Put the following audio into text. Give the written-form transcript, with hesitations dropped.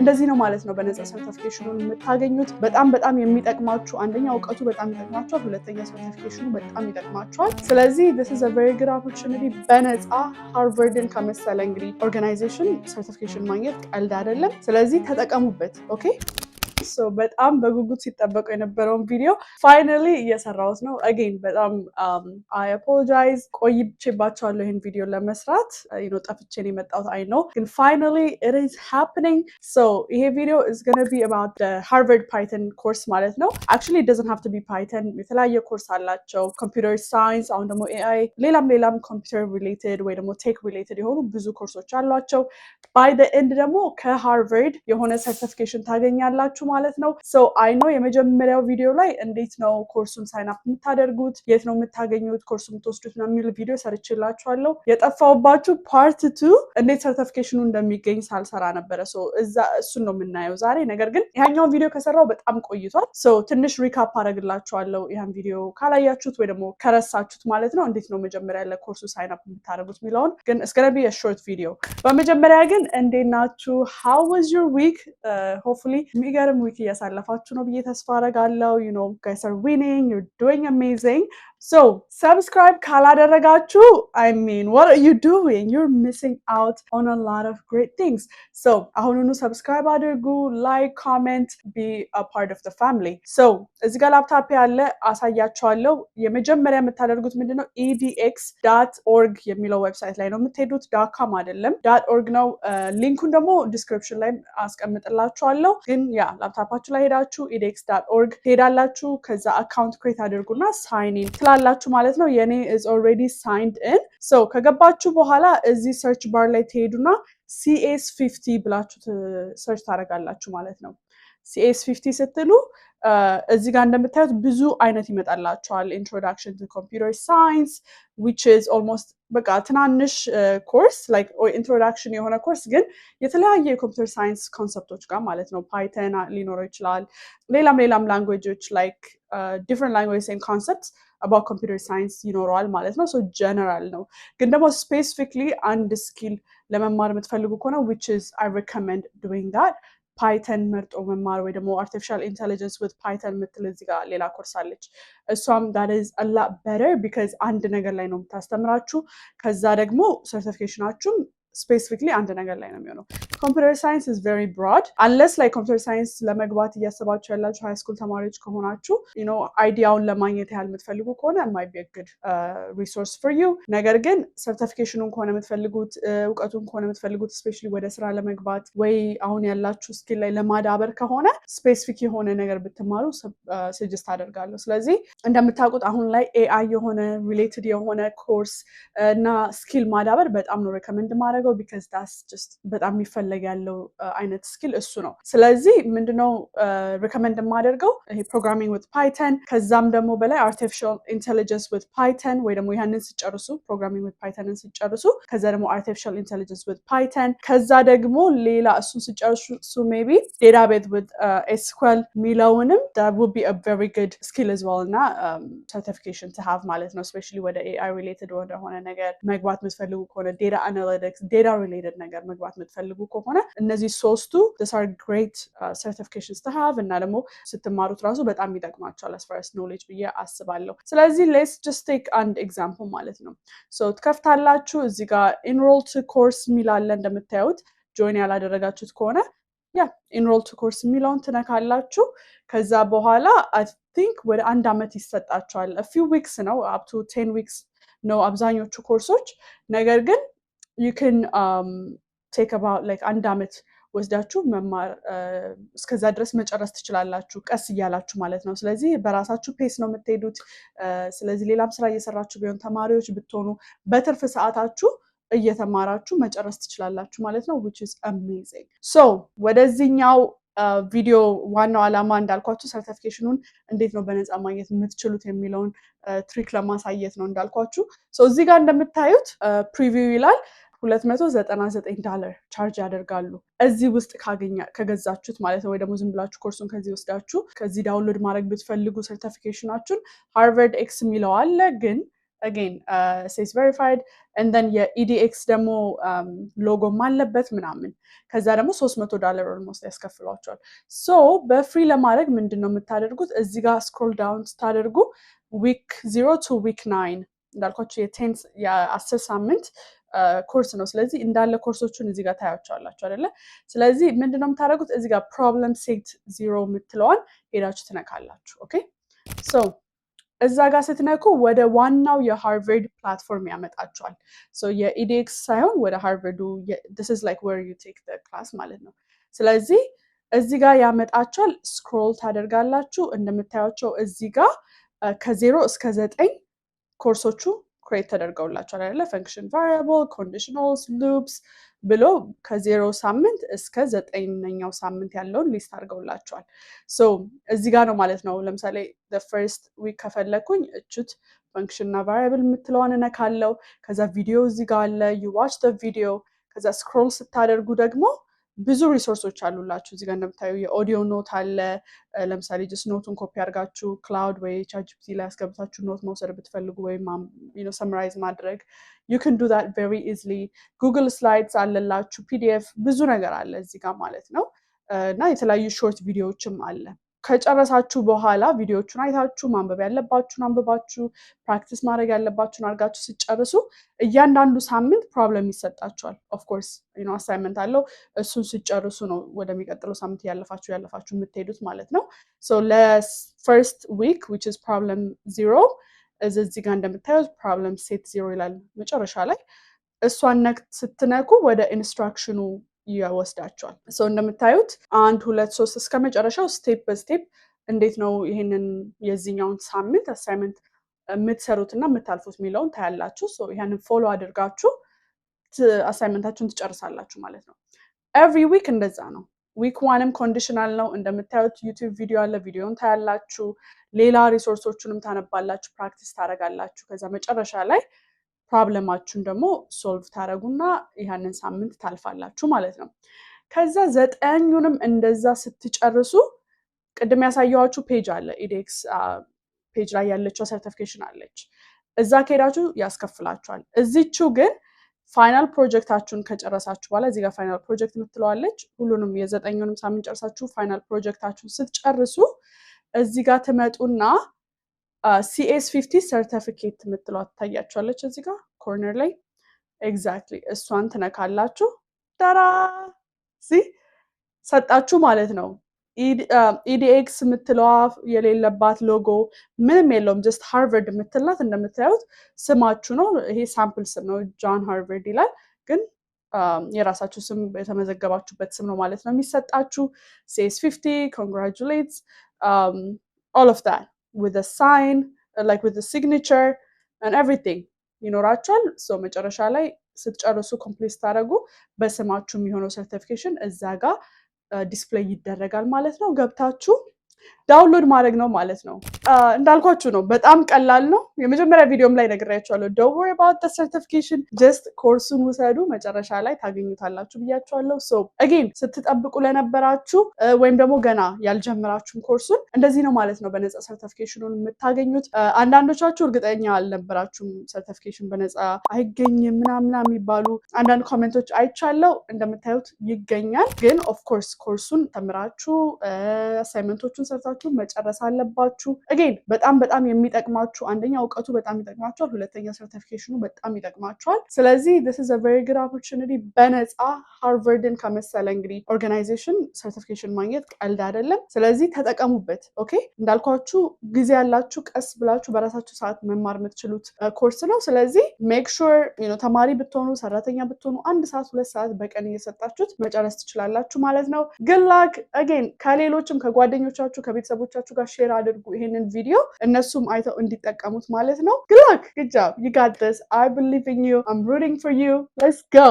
እንደዚህ ነው ማለት ነው በነፃ ሰርቲፊኬሽኑን የምታገኙት። በጣም የሚጠቅማችሁ አንደኛ እውቀቱ በጣም ይጠቅማችኋል፣ ሁለተኛ ሰርቲፊኬሽኑ በጣም ይጠቅማችኋል። ስለዚህ this is a very good opportunity በነፃ ሃርቫርድን ከመሰለ እንግዲህ ኦርጋናይዜሽን ሰርቲፊኬሽን ማግኘት ቀልድ አይደለም። ስለዚህ ተጠቀሙበት። ኦኬ ሶ በጣም በጉጉት ሲጠበቁ የነበረውን ቪዲዮ ፋይናሊ እየሰራሁት ነው። አጌን በጣም አይ አፖሎጃይዝ ቆይቼባቸዋለሁ ይህን ቪዲዮ ለመስራት ጠፍቼን የመጣሁት አይ ነው፣ ግን ፋይናሊ ኢት ኢዝ ሃፕኒንግ። ሶ ይሄ ቪዲዮ ኢዝ ጎና ቢ አባውት ዘ ሃርቫርድ ፓይተን ኮርስ ማለት ነው። አክቹዋሊ ኢት ዶዝንት ሃቭ ቱ ቢ ፓይተን፣ የተለያየ ኮርስ አላቸው። ኮምፒውተር ሳይንስ፣ አሁን ደግሞ ኤአይ፣ ሌላም ኮምፒውተር ሪሌትድ ወይ ደግሞ ቴክ ሪሌትድ የሆኑ ብዙ ኮርሶች አሏቸው። ባይ ዘ ኤንድ ደግሞ ከሃርቫርድ የሆነ ሰርቲፊኬሽን ታገኛላችሁ ማለት ነው። ሶ አይ ኖ የመጀመሪያው ቪዲዮ ላይ እንዴት ነው ኮርሱን ሳይን አፕ የምታደርጉት፣ የት ነው የምታገኙት፣ ኮርሱ የምትወስዱት ነው የሚል ቪዲዮ ሰርችላችኋለሁ። የጠፋውባችሁ ፓርት 2 እንዴት ሰርቲፊኬሽኑ እንደሚገኝ ሳልሰራ ነበረ። ሶ እሱን ነው የምናየው ዛሬ። ነገር ግን ያኛውን ቪዲዮ ከሰራው በጣም ቆይቷል። ሶ ትንሽ ሪካፕ አደርግላችኋለሁ ያን ቪዲዮ ካላያችሁት ወይ ደግሞ ከረሳችሁት ማለት ነው፣ እንዴት ነው መጀመሪያ ለኮርሱ ሳይን አፕ የምታደርጉት የሚለውን። ግን it's gonna be a short video። በመጀመሪያ ግን እንዴት ናችሁ? how was your week? hopefully የሚገርም ዊክ እያሳለፋችሁ ነው ብዬ ተስፋ አደርጋለሁ። you know guys are winning, you're doing amazing. So subscribe ካላደረጋችሁ I mean what are you doing? You're missing out on a lot of great things. So አሁኑኑ subscribe አድርጉ፣ like, comment, be a part of the family. So እዚህ ጋር ላፕታፕ ያለ አሳያችኋለሁ። የመጀመሪያ የምታደርጉት ምንድነው edx.org የሚለው ዌብሳይት ላይ ነው የምትሄዱት። .com አይደለም .org ነው። ሊንኩን ደግሞ ዲስክሪፕሽን ላይ አስቀምጥላችኋለሁ። ግን ያ ላፕታፓችሁ ላይ ሄዳችሁ edx.org ትሄዳላችሁ። ከዛ አካውንት ክሬት አድርጉና ሳይን ኢን ትላላችሁ ማለት ነው። የኔ is already signed in. So ከገባችሁ በኋላ እዚህ ሰርች ባር ላይ ትሄዱና CS50 ብላችሁ ሰርች ታደርጋላችሁ ማለት ነው። CS50 ስትሉ እዚህ ጋር እንደምታዩት ብዙ አይነት ይመጣላችኋል። introduction to computer science which is almost በቃ ትናንሽ ኮርስ like or introduction የሆነ ኮርስ ግን የተለያየ የኮምፒውተር ሳይንስ ኮንሰፕቶች ጋር ማለት ነው። ፓይተን ሊኖረው ይችላል፣ ሌላም ላንጉዌጆች like different languages and concepts about computer science ይኖረዋል ማለት ነው። so general ነው። ግን ደግሞ specifically አንድ ስኪል ለመማር የምትፈልጉ ከሆነ which is I recommend doing that ፓይተን መርጦ መማር ወይ ደግሞ artificial intelligence with python ምትል እዚህ ጋር ሌላ ኮርስ አለች። እሷም that is a lot better because አንድ ነገር ላይ ነው የምታስተምራችሁ። ከዛ ደግሞ ሰርቲፊኬሽናችሁም ስፔሲፊክሊ አንድ ነገር ላይ ነው የሚሆነው። ኮምፒውተር ሳይንስ is very broad unless like ኮምፒውተር ሳይንስ ለመግባት እያሰባችሁ ያላችሁ ሃይ ስኩል ተማሪዎች ከሆናችሁ you know አይዲያውን ለማግኘት ያህል የምትፈልጉ ከሆነ it might be a good resource for you። ነገር ግን ሰርቲፊኬሽኑን ከሆነ የምትፈልጉት እውቀቱን ከሆነ የምትፈልጉት ስፔሻሊ ወደ ስራ ለመግባት ወይ አሁን ያላችሁ ስኪል ላይ ለማዳበር ከሆነ ስፔሲፊክ የሆነ ነገር ብትማሩ ሰጀስት አደርጋለሁ። ስለዚህ እንደምታውቁት አሁን ላይ ኤአይ የሆነ ሪሌትድ የሆነ ኮርስ እና ስኪል ማዳበር በጣም ነው ሬኮመንድ ማድረገው because that's just በጣም የሚፈለግ ያለው አይነት ስኪል እሱ ነው። ስለዚህ ምንድነው ሪኮመንድ የማደርገው ይሄ ፕሮግራሚንግ with python ከዛም ደግሞ በላይ artificial intelligence with python ወይ ደግሞ ያንን ሲጨርሱ ፕሮግራሚንግ with python ሲጨርሱ ከዛ ደግሞ artificial intelligence with python ከዛ ደግሞ ሌላ እሱን ሲጨርሱ maybe database with SQL ሚለውንም that would be a very good skill as well እና certification to have ማለት ነው። especially ወደ AI related ወደሆነ ነገር መግባት የምትፈልጉ ከሆነ data analytics ዴታ ሪሌትድ ነገር መግባት የምትፈልጉ ከሆነ እነዚህ ሶስቱ these are great certifications to have እና ደግሞ ስትማሩት ራሱ በጣም ይጠቅማቸዋል as far as knowledge ብዬ አስባለሁ። ስለዚህ let's just take an example ማለት ነው። so ትከፍታላችሁ እዚህ ጋር enroll to course ሚላለ እንደምታዩት join ያላደረጋችሁት ከሆነ ያ enroll to course ሚለውን ትነካላችሁ። ከዛ በኋላ I think ወደ 1 አመት ይሰጣችኋል። a few weeks ነው up to 10 weeks ነው አብዛኞቹ ኮርሶች። ነገር ግን you can take about like 1 አመት ወስዳችሁ መማር እስከዛ ድረስ መጨረስ ትችላላችሁ ቀስ እያላችሁ ማለት ነው። ስለዚህ በራሳችሁ ፔስ ነው የምትሄዱት። ስለዚህ ሌላም ስራ እየሰራችሁ ቢሆን ተማሪዎች ብትሆኑ በትርፍ ሰዓታችሁ እየተማራችሁ መጨረስ ትችላላችሁ ማለት ነው which is amazing። so ወደዚህኛው ቪዲዮ ዋናው ዓላማ እንዳልኳችሁ ሰርቲፊኬሽኑን እንዴት ነው በነፃ ማግኘት የምትችሉት የሚለውን ትሪክ ለማሳየት ነው እንዳልኳችሁ። so እዚህ ጋር እንደምታዩት ፕሪቪው ይላል $299 ቻርጅ ያደርጋሉ እዚህ ውስጥ ከገዛችሁት ማለት ነው። ወይ ደግሞ ዝም ብላችሁ ኮርሱን ከዚህ ወስዳችሁ ከዚህ ዳውንሎድ ማድረግ ብትፈልጉ ሰርቲፊኬሽናችሁን ሃርቫርድ ኤክስ ሚለው አለ። ግን again says verified and then የኢዲኤክስ ደግሞ ሎጎም አለበት ምናምን ከዛ ደግሞ $300 ኦልሞስት ያስከፍሏቸዋል። ሶ በፍሪ ለማድረግ ምንድነው የምታደርጉት እዚህ ጋር ስክሮል ዳውን ስታደርጉ ዊክ 0 to week 9 እንዳልኳችሁ የ10 ሳምንት ኮርስ ነው። ስለዚህ እንዳለ ኮርሶቹን እዚህ ጋር ታያቸዋላችሁ አይደለ? ስለዚህ ምንድነው የምታደርጉት እዚህ ጋር ፕሮብለም ሴት 0 የምትለዋን ሄዳችሁ ትነካላችሁ። ኦኬ ሶ እዛ ጋር ስትነኩ ወደ ዋናው የሃርቨርድ ፕላትፎርም ያመጣችኋል። ሶ የኢዲኤክስ ሳይሆን ወደ ሃርቨርዱ this is like where you take the class ማለት ነው። ስለዚህ እዚህ ጋር ያመጣችኋል። ስክሮል ታደርጋላችሁ። እንደምታዩቸው እዚህ ጋር ከ0 እስከ 9 ኮርሶቹ ክሬት ተደርገውላችኋል አይደለ? ፈንክሽን ቫሪያብል፣ ኮንዲሽናልስ፣ ሉፕስ ብሎ ከ0 ሳምንት እስከ 9ኛው ሳምንት ያለውን ሊስት አድርገውላችኋል። ሶ እዚህ ጋር ነው ማለት ነው። ለምሳሌ the first week ከፈለኩኝ እችት ፈንክሽን እና ቫሪያብል የምትለዋን እነካለው። ከዛ ቪዲዮ እዚህ ጋር አለ you watch the video። ከዛ ስክሮል ስታደርጉ ደግሞ ብዙ ሪሶርሶች አሉላችሁ። እዚህ ጋር እንደምታዩ የኦዲዮ ኖት አለ። ለምሳሌ ጀስት ኖቱን ኮፒ አድርጋችሁ ክላውድ ወይ ቻትጂፒቲ ላይ ያስገብታችሁ ኖት መውሰድ ብትፈልጉ ወይም ሰምራይዝ ማድረግ you can do that very easily። ጉግል ስላይድስ አለላችሁ፣ ፒዲኤፍ ብዙ ነገር አለ እዚህ ጋር ማለት ነው። እና የተለያዩ ሾርት ቪዲዮዎችም አለ። ከጨረሳችሁ በኋላ ቪዲዮዎቹን አይታችሁ ማንበብ ያለባችሁን አንብባችሁ ፕራክቲስ ማድረግ ያለባችሁን አድርጋችሁ ሲጨርሱ እያንዳንዱ ሳምንት ፕሮብለም ይሰጣችኋል። ኦፍ ኮርስ አሳይመንት አለው። እሱን ሲጨርሱ ነው ወደሚቀጥለው ሳምንት ያለፋችሁ የምትሄዱት ማለት ነው። ሶ ለፈርስት ዊክ which is problem 0 እዚህ ጋር እንደምታዩት ፕሮብለም ሴት 0 ይላል መጨረሻ ላይ። እሷን ስትነኩ ወደ ኢንስትራክሽኑ ይወስዳቸዋል። ሶ እንደምታዩት 1 2 3 እስከ መጨረሻው ስቴፕ በስቴፕ እንዴት ነው ይሄንን የዚህኛውን ሳምንት አሳይመንት የምትሰሩትና የምታልፉት የሚለውን ታያላችሁ። ሶ ያንን ፎሎ አድርጋችሁ አሳይመንታችሁን ትጨርሳላችሁ ማለት ነው። ኤቭሪ ዊክ እንደዛ ነው። ዊክ 1ም ኮንዲሽናል ነው። እንደምታዩት ዩቲዩብ ቪዲዮ አለ፣ ቪዲዮን ታያላችሁ። ሌላ ሪሶርሶቹንም ታነባላችሁ፣ ፕራክቲስ ታደርጋላችሁ። ከዛ መጨረሻ ላይ ፕሮብለማችሁን ደግሞ ሶልቭ ታደርጉና ያንን ሳምንት ታልፋላችሁ ማለት ነው። ከዛ 9ኙንም እንደዛ ስትጨርሱ ቅድም ያሳየኋችሁ ፔጅ አለ፣ ኢዲኤክስ ፔጅ ላይ ያለችው ሰርቲፊኬሽን አለች። እዛ ከሄዳችሁ ያስከፍላችኋል። እዚችው ግን ፋይናል ፕሮጀክታችሁን ከጨረሳችሁ በኋላ እዚህ ጋር ፋይናል ፕሮጀክት የምትለዋለች። ሁሉንም የ9ኙንም ሳምንት ጨርሳችሁ ፋይናል ፕሮጀክታችሁን ስትጨርሱ እዚህ ጋር ትመጡና CS50 ሰርቲፊኬት የምትለው ትታያችኋለች እዚህ ጋር ኮርነር ላይ። ኤግዛክትሊ እሷን ትነካላችሁ። ዳራ ሰጣችሁ ማለት ነው። ኢዲኤክስ የምትለዋ የሌለባት ሎጎ ምንም የለውም። ጀስት ሃርቨርድ የምትላት እንደምታዩት ስማችሁ ነው። ይሄ ሳምፕል ስም ነው፣ ጆን ሃርቨርድ ይላል። ግን የራሳችሁ ስም የተመዘገባችሁበት ስም ነው ማለት ነው የሚሰጣችሁ። CS50 ኮንግራቹሌትስ all of that with a sign like with the signature and everything ይኖራችኋል። ሶ መጨረሻ ላይ ስትጨርሱ ኮምፕሊት ታደርጉ በስማችሁ የሚሆነው ሰርቲፊኬሽን እዛ ጋር ዲስፕሌይ ይደረጋል ማለት ነው። ገብታችሁ ዳውንሎድ ማድረግ ነው ማለት ነው። እንዳልኳችሁ ነው፣ በጣም ቀላል ነው። የመጀመሪያ ቪዲዮም ላይ ነግሬያችኋለሁ። don't worry about the certification just ኮርሱን ውሰዱ፣ መጨረሻ ላይ ታገኙታላችሁ ብያችኋለሁ። ሶ again ስትጠብቁ ለነበራችሁ ወይም ደግሞ ገና ያልጀመራችሁም ኮርሱን እንደዚህ ነው ማለት ነው በነፃ ሰርቲፊኬሽኑን የምታገኙት። አንዳንዶቻችሁ እርግጠኛ አልነበራችሁም ሰርቲፊኬሽን በነፃ አይገኝም ምናምን የሚባሉ አንዳንድ ኮሜንቶች አይቻለሁ። እንደምታዩት ይገኛል። ግን ኦፍ ኮርስ ኮርሱን ተምራችሁ አሳይመንቶቹን ሰርታችሁ መጨረስ አለባችሁ። again በጣም የሚጠቅማችሁ አንደኛ እውቀቱ በጣም ይጠቅማችኋል፣ ሁለተኛ ሰርቲፊኬሽኑ በጣም ይጠቅማችኋል። ስለዚህ this is a very good opportunity በነፃ ሃርቨርድን ከመሰለ እንግዲህ ኦርጋናይዜሽን ሰርቲፊኬሽን ማግኘት ቀልድ አይደለም። ስለዚህ ተጠቀሙበት። ኦኬ እንዳልኳችሁ ጊዜ ያላችሁ ቀስ ብላችሁ በራሳችሁ ሰዓት መማር የምትችሉት ኮርስ ነው። ስለዚህ ሜክ ሹር ተማሪ ብትሆኑ ሰራተኛ ብትሆኑ 1 ሰዓት 2 ሰዓት በቀን እየሰጣችሁት መጨረስ ትችላላችሁ ማለት ነው። good luck again ከሌሎችም ከጓደኞቻችሁ ከቤተሰቦቻችሁ ጋር ሼር አድርጉ ይሄንን ቪዲዮ፣ እነሱም አይተው እንዲጠቀሙት ማለት ነው። good luck, good job, you got this, I believe in you, I'm rooting for you, let's go.